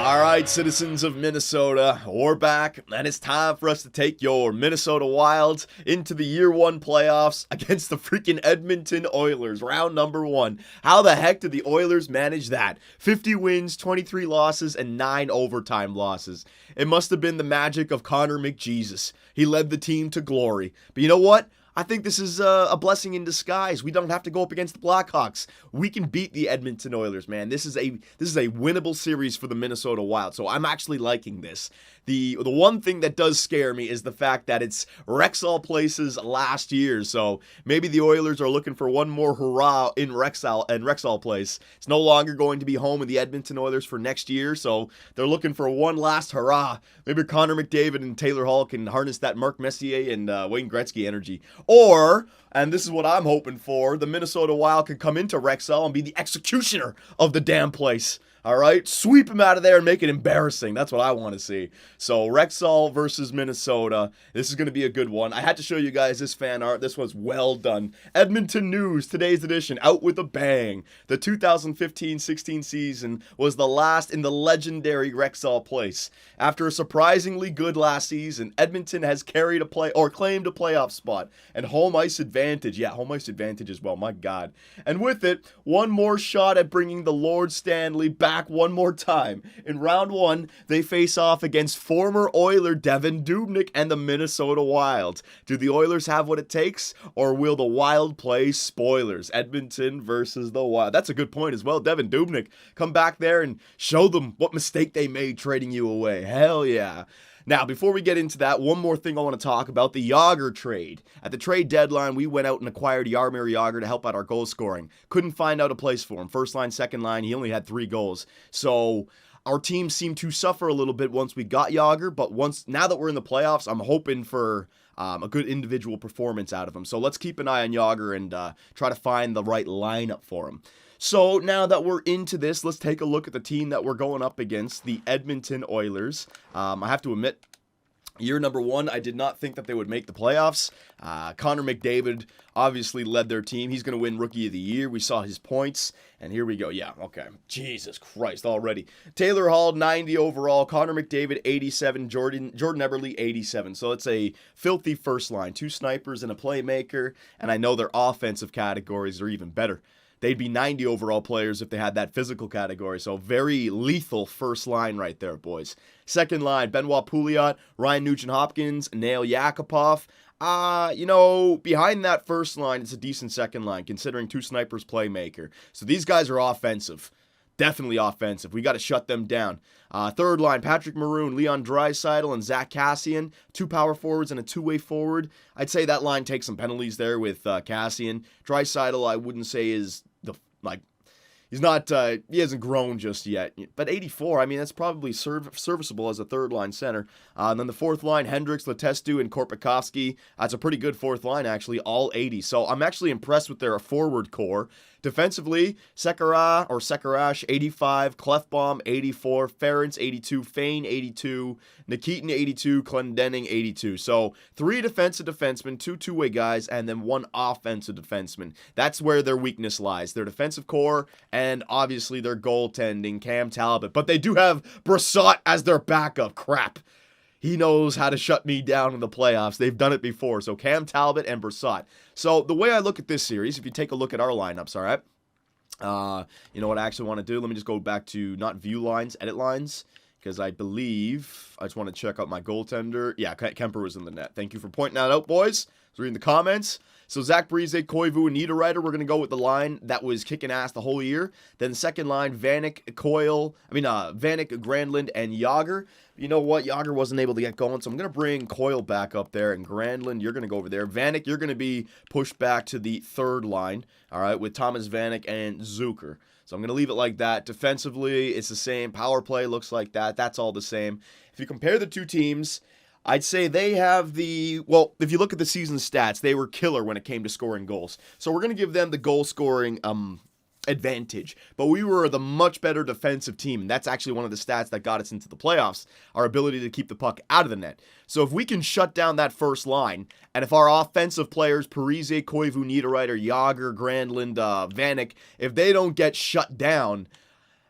All right, citizens of Minnesota, we're back, and it's time for us to take your Minnesota Wild into the Year 1 playoffs against the freaking Edmonton Oilers, round number 1. How the heck did the Oilers manage that? 50 wins, 23 losses, and 9 overtime losses. It must have been the magic of Connor McJesus. He led the team to glory. But you know what? I think this is a blessing in disguise. We don't have to go up against the Blackhawks. We can beat the Edmonton Oilers, man. This is a winnable series for the Minnesota Wild. So I'm actually liking this. The one thing that does scare me is the fact that it's Rexall Place's last year. So maybe the Oilers are looking for one more hurrah in Rexall Place. It's no longer going to be home of the Edmonton Oilers for next year. So they're looking for one last hurrah. Maybe Connor McDavid and Taylor Hall can harness that Mark Messier and Wayne Gretzky energy. Or, and this is what I'm hoping for, the Minnesota Wild can come into Rexall and be the executioner of the damn place. All right, sweep him out of there and make it embarrassing. That's what I want to see. So Rexall versus Minnesota. This is going to be a good one. I had to show you guys this fan art. This was well done. Edmonton News, today's edition, out with a bang. The 2015-16 season was the last in the legendary Rexall Place. After a surprisingly good last season, Edmonton has claimed a playoff spot and home ice advantage. Yeah, home ice advantage as well. My God. And with it, one more shot at bringing the Lord Stanley back one more time. In round 1, they face off against former Oiler Devan Dubnyk and the Minnesota Wild. Do the Oilers have what it takes, or will the Wild play spoilers? Edmonton versus the Wild. That's a good point as well. Devan Dubnyk, come back there and show them what mistake they made trading you away. Hell yeah. Now, before we get into that, one more thing I want to talk about, the Jágr trade. At the trade deadline, we went out and acquired Jaromir Jágr to help out our goal scoring. Couldn't find out a place for him. First line, second line, he only had 3 goals. So our team seemed to suffer a little bit once we got Jágr, but now that we're in the playoffs, I'm hoping for a good individual performance out of him. So let's keep an eye on Jágr and try to find the right lineup for him. So now that we're into this, let's take a look at the team that we're going up against, the Edmonton Oilers. I have to admit, year number 1, I did not think that they would make the playoffs. Connor McDavid obviously led their team. He's going to win Rookie of the Year. We saw his points, and here we go. Yeah, okay. Jesus Christ, already. Taylor Hall, 90 overall. Connor McDavid, 87. Jordan Eberle, 87. So it's a filthy first line. 2 snipers and a playmaker, and I know their offensive categories are even better. They'd be 90 overall players if they had that physical category. So very lethal first line right there, boys. Second line, Benoit Pouliot, Ryan Nugent-Hopkins, Nail Yakupov. Behind that first line, it's a decent second line, considering 2 snipers playmaker. So these guys are offensive. Definitely offensive. We got to shut them down. Third line, Patrick Maroon, Leon Draisaitl, and Zach Kassian. 2 power forwards and a 2-way forward. I'd say that line takes some penalties there with Kassian. Draisaitl, I wouldn't say is he's not, he hasn't grown just yet. But 84, I mean, that's probably serviceable as a third-line center. And then the fourth line, Hendricks, Letestu, and Korpikoski. That's a pretty good fourth line, actually, all 80. So I'm actually impressed with their forward core. Defensively, Sekarash, 85, Clefbaum, 84, Ferentz, 82, Fane, 82, Nikitin, 82, Clendenning, 82. So 3 defensive defensemen, 2 two-way guys, and then 1 offensive defenseman. That's where their weakness lies. Their defensive core and obviously their goaltending, Cam Talbot. But they do have Brassard as their backup. Crap. He knows how to shut me down in the playoffs. They've done it before. So Cam Talbot and Brassard. So the way I look at this series, if you take a look at our lineups, all right? You know what I actually want to do? Let me just go back to not view lines, edit lines. Because I believe I just want to check out my goaltender. Yeah, Kemper was in the net. Thank you for pointing that out, boys. I was reading the comments. So Zach Parise, Koivu, and Niederreiter, we're going to go with the line that was kicking ass the whole year. Then the second line, Vanek, Granlund, and Jágr. You know what? Jágr wasn't able to get going, so I'm going to bring Coyle back up there, and Granlund, you're going to go over there. Vanek, you're going to be pushed back to the third line, all right, with Thomas Vanek and Zucker. So I'm going to leave it like that. Defensively, it's the same. Power play looks like that. That's all the same. If you compare the two teams, I'd say they have if you look at the season stats, they were killer when it came to scoring goals. So we're going to give them the goal scoring advantage. But we were the much better defensive team, and that's actually one of the stats that got us into the playoffs, our ability to keep the puck out of the net. So if we can shut down that first line, and if our offensive players, Parise, Koivu, Niederreiter, Jágr, Granlund, Vanek, if they don't get shut down,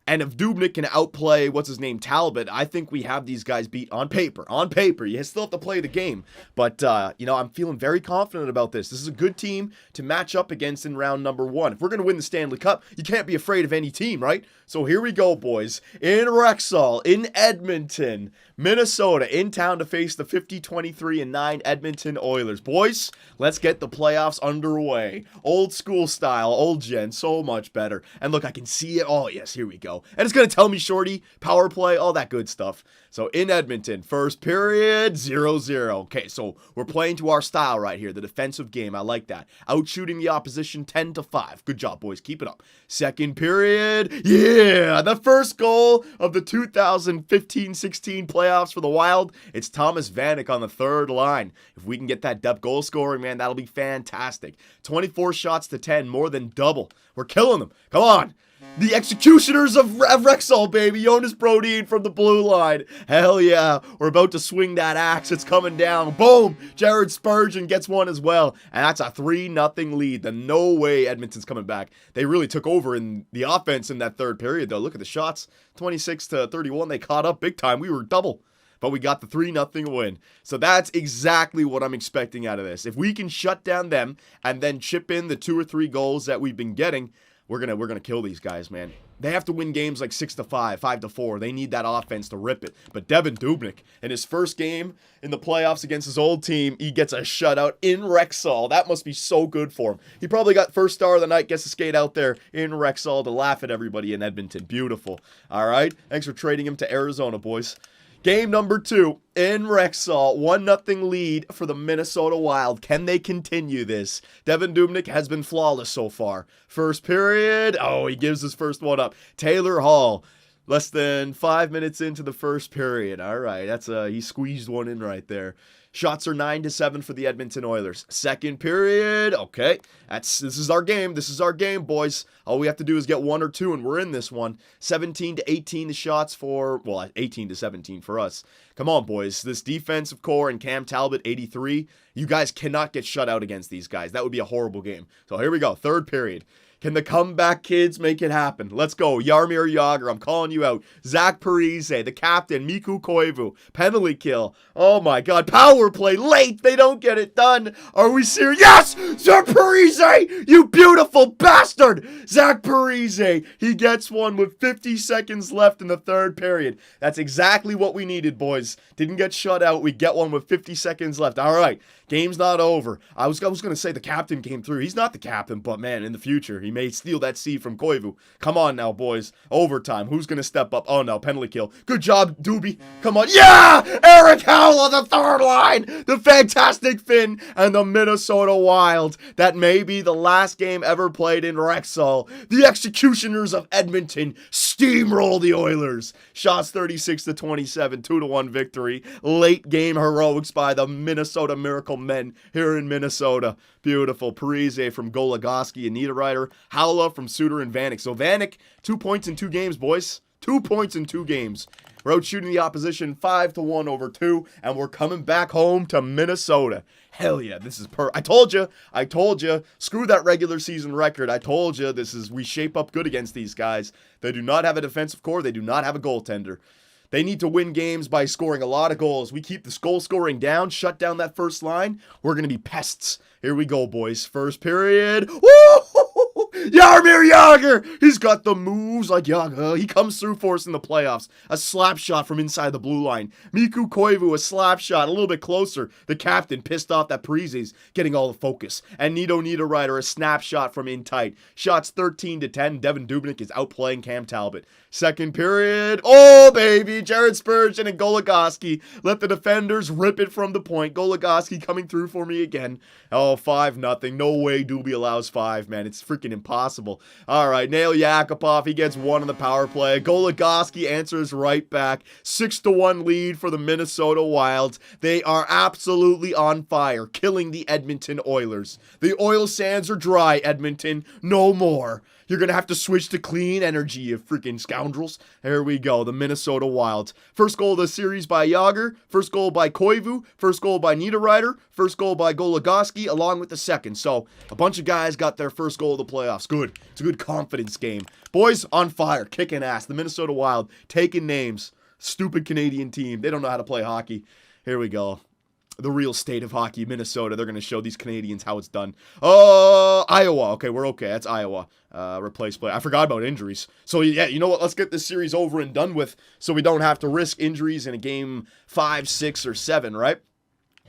And if Dubnyk can outplay, what's his name, Talbot, I think we have these guys beat on paper. On paper. You still have to play the game. But, I'm feeling very confident about this. This is a good team to match up against in round number 1. If we're going to win the Stanley Cup, you can't be afraid of any team, right? So here we go, boys. In Rexall, in Edmonton, Minnesota, in town to face the 50-23-9 Edmonton Oilers. Boys, let's get the playoffs underway. Old school style, old gen, so much better. And look, I can see it. Oh, yes, here we go. And it's going to tell me shorty, power play, all that good stuff. So in Edmonton, first period, 0-0. Okay, so we're playing to our style right here, the defensive game. I like that. Outshooting the opposition 10-5. Good job, boys. Keep it up. Second period, yeah, the first goal of the 2015-16 playoffs for the Wild. It's Thomas Vanek on the third line. If we can get that depth goal scoring, man, that'll be fantastic. 24 shots to 10, more than double. We're killing them. Come on. The executioners of Rexall, baby. Jonas Brodin from the blue line. Hell yeah. We're about to swing that axe. It's coming down. Boom. Jared Spurgeon gets one as well. And that's a 3-0 lead. No way Edmonton's coming back. They really took over in the offense in that third period, though. Look at the shots. 26-31. They caught up big time. We were double. But we got the 3-0 win. So that's exactly what I'm expecting out of this. If we can shut down them and then chip in the 2 or 3 goals that we've been getting, we're gonna kill these guys, man. They have to win games like 6-5, 5-4. They need that offense to rip it. But Devin Dubnyk, in his first game in the playoffs against his old team, he gets a shutout in Rexall. That must be so good for him. He probably got first star of the night, gets to skate out there in Rexall to laugh at everybody in Edmonton. Beautiful. All right. Thanks for trading him to Arizona, boys. Game number 2 in Rexall, 1-0 lead for the Minnesota Wild. Can they continue this? Devin Dubnyk has been flawless so far. First period, he gives his first one up. Taylor Hall, less than 5 minutes into the first period. All right, he squeezed one in right there. Shots are 9-7 for the Edmonton Oilers. Second period, okay. This is our game. This is our game, boys. All we have to do is get 1 or 2, and we're in this one. 17-18 the shots for, 18-17 for us. Come on, boys. This defensive core and Cam Talbot, 83. You guys cannot get shut out against these guys. That would be a horrible game. So here we go. Third period. Can the comeback kids make it happen? Let's go. Jaromir Jagr, I'm calling you out. Zach Parise, the captain. Mikko Koivu, penalty kill. Oh my God, power play late. They don't get it done. Are we serious? Yes! Zach Parise, you beautiful bastard! Zach Parise, he gets one with 50 seconds left in the third period. That's exactly what we needed, boys. Didn't get shut out. We get one with 50 seconds left. All right, game's not over. I was going to say the captain came through. He's not the captain, but man, in the future, he may steal that seed from Koivu. Come on now, boys. Overtime. Who's going to step up? Oh, no. Penalty kill. Good job, Doobie. Come on. Yeah! Eric Howell on the third line. The fantastic Finn and the Minnesota Wild. That may be the last game ever played in Rexall. The executioners of Edmonton steamroll the Oilers. Shots 36-27. 2-1 victory. Late game heroics by the Minnesota Miracle Men here in Minnesota. Beautiful. Parise from Goligoski and Niederreiter. Howla from Suter and Vanek. So Vanek, 2 points in 2 games, boys. 2 points in 2 games. We're out shooting the opposition 5-1 over 2, and we're coming back home to Minnesota. Hell yeah, this is I told you. Screw that regular season record. I told you we shape up good against these guys. They do not have a defensive core. They do not have a goaltender. They need to win games by scoring a lot of goals. We keep the goal scoring down, shut down that first line. We're going to be pests. Here we go, boys. First period. Woo! Jaromir Jagr! He's got the moves like Jagr. He comes through for us in the playoffs. A slap shot from inside the blue line. Mikko Koivu, a slap shot a little bit closer. The captain pissed off that Parise's getting all the focus. And Niederreiter, a snapshot from in tight. Shots 13-10. Devin Dubnyk is outplaying Cam Talbot. Second period. Oh, baby. Jared Spurgeon and Goligoski. Let the defenders rip it from the point. Goligoski coming through for me again. Oh, 5-0. No way Doobie allows 5, man. It's freaking impossible. All right, Nail Yakupov. He gets 1 on the power play. Goligoski answers right back. 6-1 lead for the Minnesota Wild. They are absolutely on fire, killing the Edmonton Oilers. The oil sands are dry, Edmonton. No more. You're going to have to switch to clean energy, you freaking scoundrels. There we go, the Minnesota Wild. First goal of the series by Yager, first goal by Koivu, first goal by Niederreiter, first goal by Goligoski, along with the second. So, a bunch of guys got their first goal of the playoffs. Good. It's a good confidence game. Boys, on fire, kicking ass. The Minnesota Wild, taking names. Stupid Canadian team. They don't know how to play hockey. Here we go. The real state of hockey, Minnesota. They're going to show these Canadians how it's done. Iowa. Okay, we're okay. That's Iowa. Replace play. I forgot about injuries. So, yeah, you know what? Let's get this series over and done with so we don't have to risk injuries in a game 5, 6, or 7, right?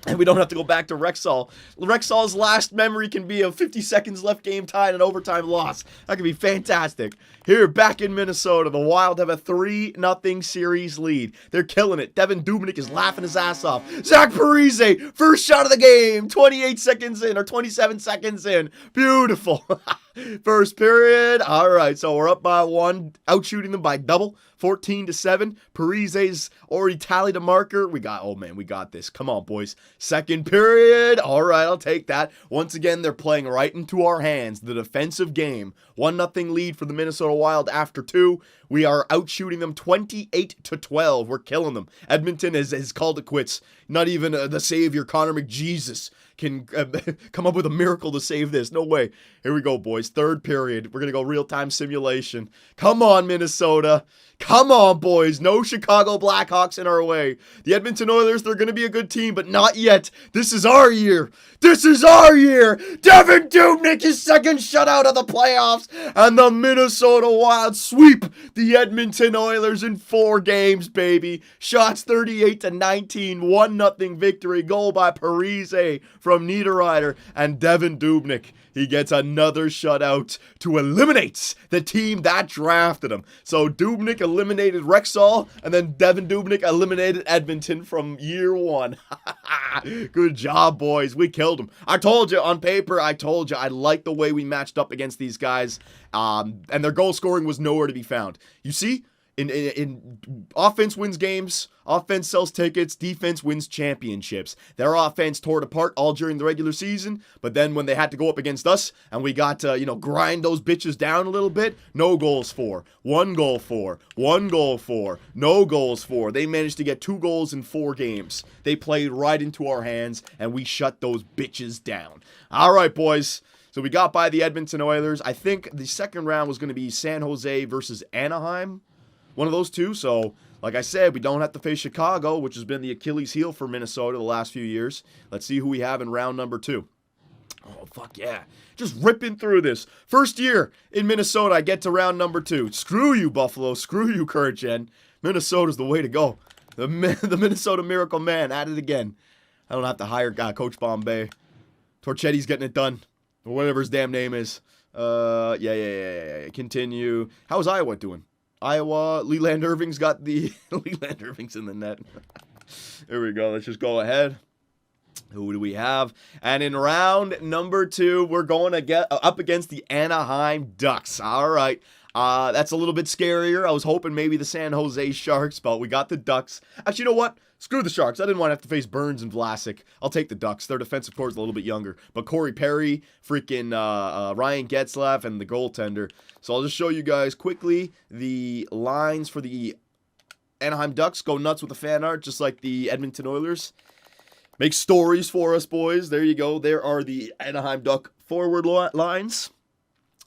And we don't have to go back to Rexall. Rexall's last memory can be a 50 seconds left game tie and an overtime loss. That could be fantastic. Here, back in Minnesota, the Wild have a 3-0 series lead. They're killing it. Devin Dubnyk is laughing his ass off. Zach Parise, first shot of the game, 28 seconds in, or 27 seconds in. Beautiful. First period. All right, so we're up by 1, outshooting them by double, 14-7. Parise's already tallied a marker. We got this. Come on, boys. Second period. All right, I'll take that. Once again, they're playing right into our hands. The defensive game. 1-0 lead for the Minnesota Wild after 2. We are outshooting them 28-12. We're killing them. Edmonton has called it quits. Not even the savior, Connor McJesus, can come up with a miracle to save this. No way. Here we go, boys. Third period. We're going to go real-time simulation. Come on, Minnesota. Come on, boys. No Chicago Blackhawks in our way. The Edmonton Oilers, they're going to be a good team, but not yet. This is our year. This is our year. Devin Dubnyk, his second shutout of the playoffs, and the Minnesota Wild sweep the Edmonton Oilers in 4 games, baby. Shots 38-19, 1-0 victory. Goal by Parise from Niederreiter, and Devin Dubnyk. He gets another shutout to eliminate the team that drafted him. So Dubnyk eliminated Rexall, and then Devin Dubnyk eliminated Edmonton from year 1. Good job, boys. We killed them. I told you on paper, I like the way we matched up against these guys, and their goal scoring was nowhere to be found. You see? In offense wins games, offense sells tickets, defense wins championships. Their offense tore it apart all during the regular season, but then when they had to go up against us and we got to, grind those bitches down a little bit, no goals for, 1 goal for, 1 goal for, no goals for. They managed to get 2 goals in 4 games. They played right into our hands and we shut those bitches down. All right, boys. So we got by the Edmonton Oilers. I think the second round was going to be San Jose versus Anaheim. One of those two. So, like I said, we don't have to face Chicago, which has been the Achilles heel for Minnesota the last few years. Let's see who we have in round number 2. Oh, fuck yeah. Just ripping through this. First year in Minnesota, I get to round number 2. Screw you, Buffalo. Screw you, Kurt Jen. Minnesota's the way to go. The Minnesota Miracle Man at it again. I don't have to hire Coach Bombay. Torchetti's getting it done. Or whatever his damn name is. Yeah. Continue. How's Iowa doing? Iowa, Leland Irving's got the... Leland Irving's in the net. There we go. Let's just go ahead. Who do we have? And in round number 2, we're going to get up against the Anaheim Ducks. All right. That's a little bit scarier. I was hoping maybe the San Jose Sharks, but we got the Ducks. Actually, you know what? Screw the Sharks. I didn't want to have to face Burns and Vlasic. I'll take the Ducks. Their defensive core is a little bit younger. But Corey Perry, freaking Ryan Getzlaff, and the goaltender. So I'll just show you guys quickly the lines for the Anaheim Ducks. Go nuts with the fan art, just like the Edmonton Oilers. Make stories for us, boys. There you go. There are the Anaheim Duck forward lines.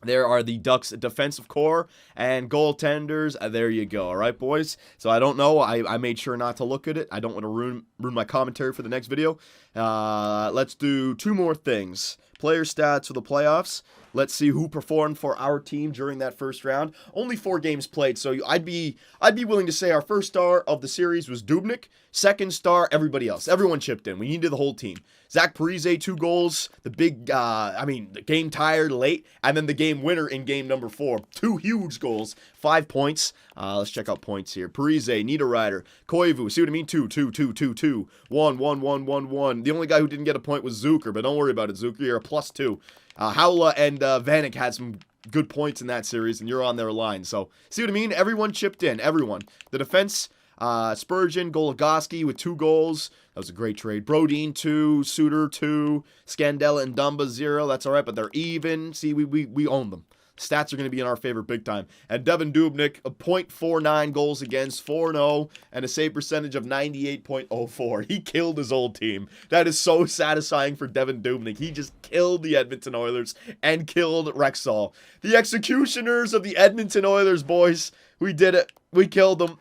There are the Ducks defensive core and goaltenders. There you go. All right, boys. So I don't know. I made sure not to look at it. I don't want to ruin my commentary for the next video. Let's do 2 more things. Player stats for the playoffs. Let's see who performed for our team during that first round. Only 4 games played, so I'd be willing to say our first star of the series was Dubnyk. Second star, everybody else. Everyone chipped in. We needed the whole team. Zach Parise, 2 goals. The the game tired late, and then the game winner in game number 4. 2 huge goals, 5 points. Let's check out points here. Parise, Niederreiter, Koivu. See what I mean? 2, 2, 2, 2, 2. 1, 1, 1, 1, 1. The only guy who didn't get a point was Zucker, but don't worry about it, Zucker. You're a +2. Howla and Vanek had some good points in that series, and you're on their line. So, see what I mean? Everyone chipped in. Everyone. The defense, Spurgeon, Goligoski with 2 goals. That was a great trade. Brodin, 2. Suter, 2. Scandella and Dumba, 0. That's all right, but they're even. See, we own them. Stats are going to be in our favor big time. And Devin Dubnyk, a .49 goals against, 4-0, and a save percentage of 98.04. He killed his old team. That is so satisfying for Devin Dubnyk. He just killed the Edmonton Oilers and killed Rexall. The executioners of the Edmonton Oilers, boys. We did it. We killed them.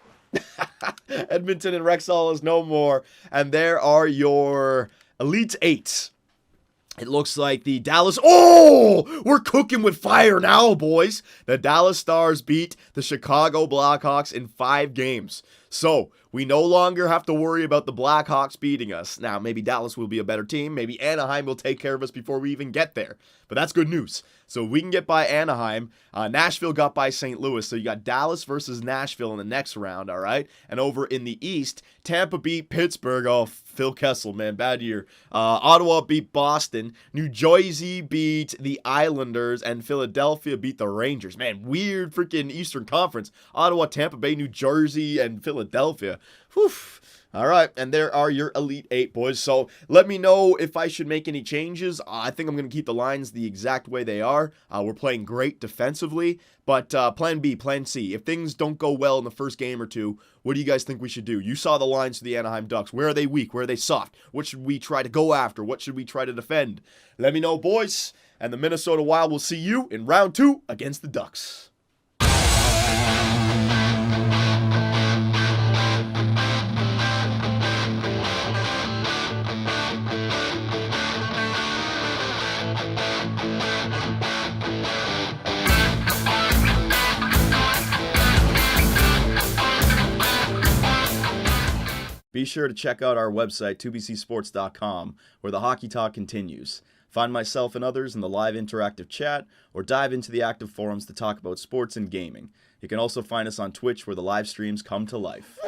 Edmonton and Rexall is no more. And there are your Elite Eight. It looks like the Dallas... Oh! We're cooking with fire now, boys. The Dallas Stars beat the Chicago Blackhawks in 5 games. So, we no longer have to worry about the Blackhawks beating us. Now, maybe Dallas will be a better team. Maybe Anaheim will take care of us before we even get there. But that's good news. So, we can get by Anaheim. Nashville got by St. Louis. So, you got Dallas versus Nashville in the next round, all right? And over in the East, Tampa beat Pittsburgh. Oh, Phil Kessel, man, bad year. Ottawa beat Boston. New Jersey beat the Islanders. And Philadelphia beat the Rangers. Man, weird freaking Eastern Conference. Ottawa, Tampa Bay, New Jersey, and Philadelphia. Whew. All right, and there are your Elite Eight, boys. So let me know if I should make any changes. I think I'm going to keep the lines the exact way they are. We're playing great defensively, but plan B, plan C. If things don't go well in the first game or two, what do you guys think we should do? You saw the lines for the Anaheim Ducks. Where are they weak? Where are they soft? What should we try to go after? What should we try to defend? Let me know, boys. And the Minnesota Wild will see you in round 2 against the Ducks. Be sure to check out our website, 2bcsports.com, where the hockey talk continues. Find myself and others in the live interactive chat, or dive into the active forums to talk about sports and gaming. You can also find us on Twitch, where the live streams come to life.